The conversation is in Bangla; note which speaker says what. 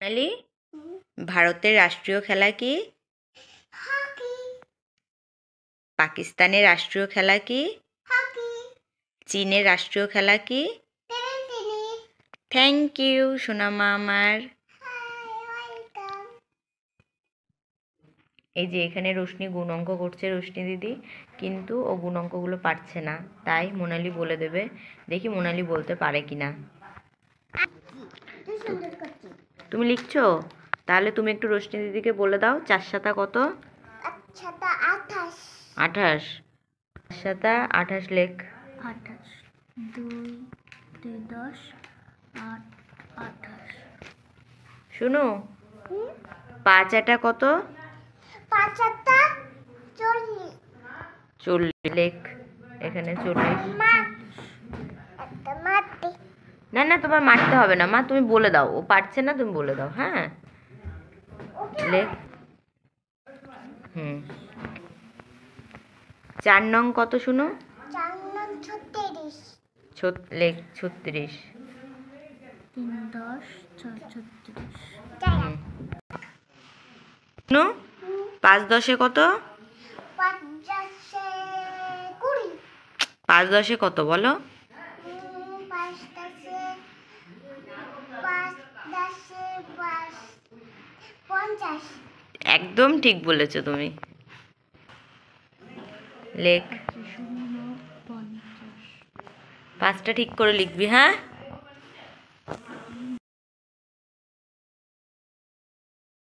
Speaker 1: সোনালি, ভারতের রাষ্ট্রীয় খেলা কি?
Speaker 2: হকি।
Speaker 1: পাকিস্তানের রাষ্ট্রীয় খেলা কি?
Speaker 2: হকি।
Speaker 1: চীনের রাষ্ট্রীয় খেলা কি?
Speaker 2: Table tennis.
Speaker 1: থ্যাংক ইউ সোনামা আমার।
Speaker 2: ওয়েলকাম।
Speaker 1: এই যে এখানে রোশনি গুণ অঙ্ক করছে, রোশনি দিদি, কিন্তু ও গুণ অঙ্কগুলো পারছে না, তাই মোনালি বলে দেবে। দেখি মোনালি বলতে পারে কিনা।
Speaker 2: তুই সুন্দর করছিস।
Speaker 1: তুমি লিখছো? তাহলে তুমি একটু রোশনি দিদিকে বলে দাও 4 সাতা কত?
Speaker 2: আচ্ছা, তা 28।
Speaker 1: 28। 4 সাতা 28 লেখ।
Speaker 2: 28 2 3 10 8 28।
Speaker 1: শুনো, 5 আটা কত?
Speaker 2: 5 আটা 40।
Speaker 1: 40 লেখ। এখানে 40।
Speaker 2: একটা মাটি।
Speaker 1: না না, তোমার মারতে হবে না মা, তুমি বলে দাও, ও পারছে না, তুমি বলে দাও। হ্যাঁ, লেখ। 4 নং কত শুনো?
Speaker 2: 4 নং 36।
Speaker 1: লেখ 36।
Speaker 2: 3 10 4 36।
Speaker 1: শুনো, 5 10 কত?
Speaker 2: 5 10 20।
Speaker 1: 5 10 কত বলো?
Speaker 2: 5 10 5 10 50।
Speaker 1: একদম ঠিক বলেছো তুমি। লেখ। 5টা ঠিক করে লিখবি, হ্যাঁ।